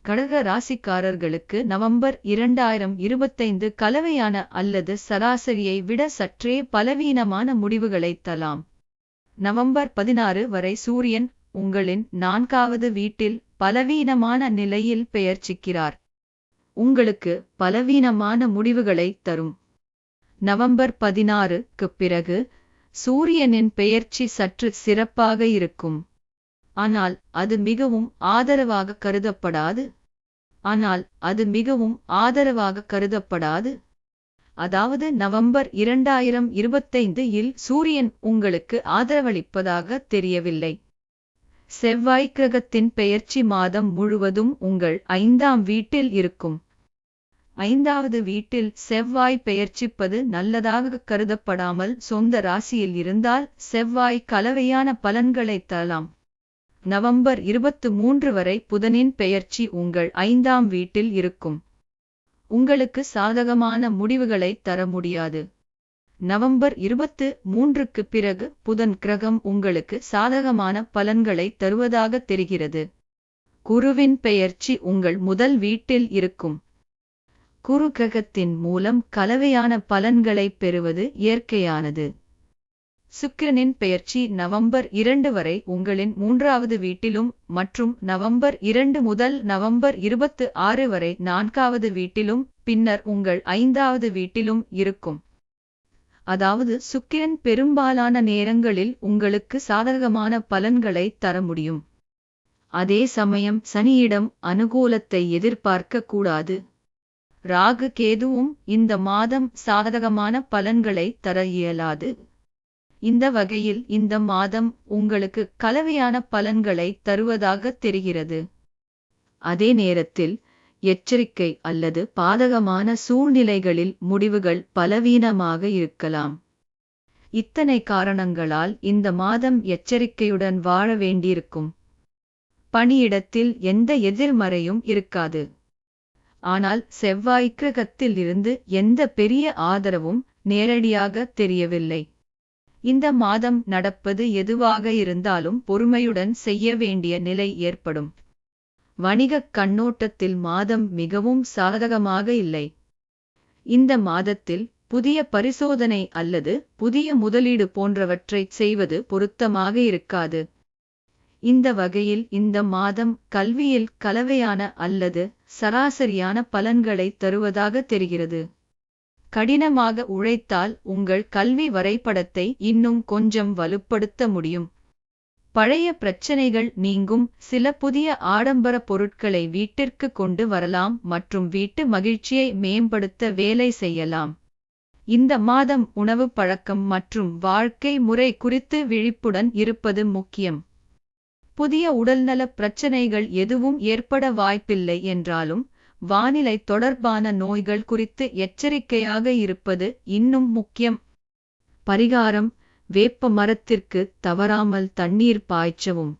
கடக ராசிக்காரர்களுக்கு நவம்பர் 2025 கலவையான அல்லது சராசரியை விட சற்றே பலவீனமான முடிவுகளை தரலாம். நவம்பர் 16 வரை சூரியன் உங்களின் 4வது வீட்டில் பலவீனமான நிலையில் பெயர்ச்சிக்கிறார். உங்களுக்கு பலவீனமான முடிவுகளை தரும். நவம்பர் 16க்கு பிறகு சூரியனின் பெயர்ச்சி சற்று சிறப்பாக இருக்கும். ஆனால் அது மிகவும் ஆதரவாக கருதப்படாது. அதாவது நவம்பர் 2025 இல் சூரியன் உங்களுக்கு ஆதரவளிப்பதாக தெரியவில்லை. செவ்வாய் கிரகத்தின் பெயர்ச்சி மாதம் முழுவதும் உங்கள் 5ஆம் வீட்டில் இருக்கும். 5வது வீட்டில் செவ்வாய் பெயர்ச்சிப்பது நல்லதாக கருதப்படாமல் சொந்த ராசியில் இருந்தால் செவ்வாய் கலவையான பலன்களை தரலாம். நவம்பர் 23 வரை புதனின் பெயர்ச்சி உங்கள் 5ஆம் வீட்டில் இருக்கும். உங்களுக்கு சாதகமான முடிவுகளை தர முடியாது. நவம்பர் 23க்கு பிறகு புதன் கிரகம் உங்களுக்கு சாதகமான பலன்களை தருவதாக தெரிகிறது. குருவின் பெயர்ச்சி உங்கள் முதல் வீட்டில் இருக்கும். குரு கிரகத்தின் மூலம் கலவையான பலன்களை பெறுவது இயற்கையானது. சுக்கிரனின் பெயர்ச்சி நவம்பர் 2 வரை உங்களின் 3வது வீட்டிலும் மற்றும் நவம்பர் 2 முதல் நவம்பர் 26 வரை 4வது வீட்டிலும் பின்னர் உங்கள் 5வது வீட்டிலும் இருக்கும். அதாவது சுக்கிரன் பெரும்பாலான நேரங்களில் உங்களுக்கு சாதகமான பலன்களை தர முடியும். அதே சமயம் சனியிடம் அனுகூலத்தை எதிர்பார்க்க கூடாது. ராகு கேதுவும் இந்த மாதம் சாதகமான பலன்களை தர இயலாது. இந்த வகையில் இந்த மாதம் உங்களுக்கு கலவையான பலன்களை தருவதாக தெரிகிறது. அதே நேரத்தில் எச்சரிக்கை அல்லது பாதகமான சூழ்நிலைகளில் முடிவுகள் பலவீனமாக இருக்கலாம். இத்தனை காரணங்களால் இந்த மாதம் எச்சரிக்கையுடன் வாழ வேண்டியிருக்கும். பணியிடத்தில் எந்த எதிர்மறையும் இருக்காது. ஆனால் செவ்வாய் கிரகத்தில் இருந்து எந்த பெரிய ஆதரவும் நேரடியாக தெரியவில்லை. இந்த மாதம் நடப்பது எதுவாக இருந்தாலும் பொறுமையுடன் செய்ய வேண்டிய நிலை ஏற்படும். வணிகக் கண்ணோட்டத்தில் மாதம் மிகவும் சாதகமாக இல்லை. இந்த மாதத்தில் புதிய பரிசோதனை அல்லது புதிய முதலீடு போன்றவற்றை செய்வது பொருத்தமாக இருக்காது. இந்த வகையில் இந்த மாதம் கல்வியில் கலவையான அல்லது சராசரியான பலன்களை தருவதாக தெரிகிறது. கடினமாக உழைத்தால் உங்கள் கல்வி வரைபடத்தை இன்னும் கொஞ்சம் வலுப்படுத்த முடியும். பழைய பிரச்சனைகள் நீங்கும். சில புதிய ஆடம்பர பொருட்களை வீட்டிற்கு கொண்டு வரலாம் மற்றும் வீட்டு மகிழ்ச்சியை மேம்படுத்த வேலை செய்யலாம். இந்த மாதம் உணவு பழக்கம் மற்றும் வாழ்க்கை முறை குறித்து விழிப்புடன் இருப்பது முக்கியம். புதிய உடல்நல பிரச்சனைகள் எதுவும் ஏற்பட வாய்ப்பில்லை என்றாலும் வானிலை தொடர்பான நோய்கள் குறித்து எச்சரிக்கையாக இருப்பது இன்னும் முக்கியம். பரிகாரம்: வேப்ப மரத்திற்கு தவறாமல் தண்ணீர் பாய்ச்சவும்.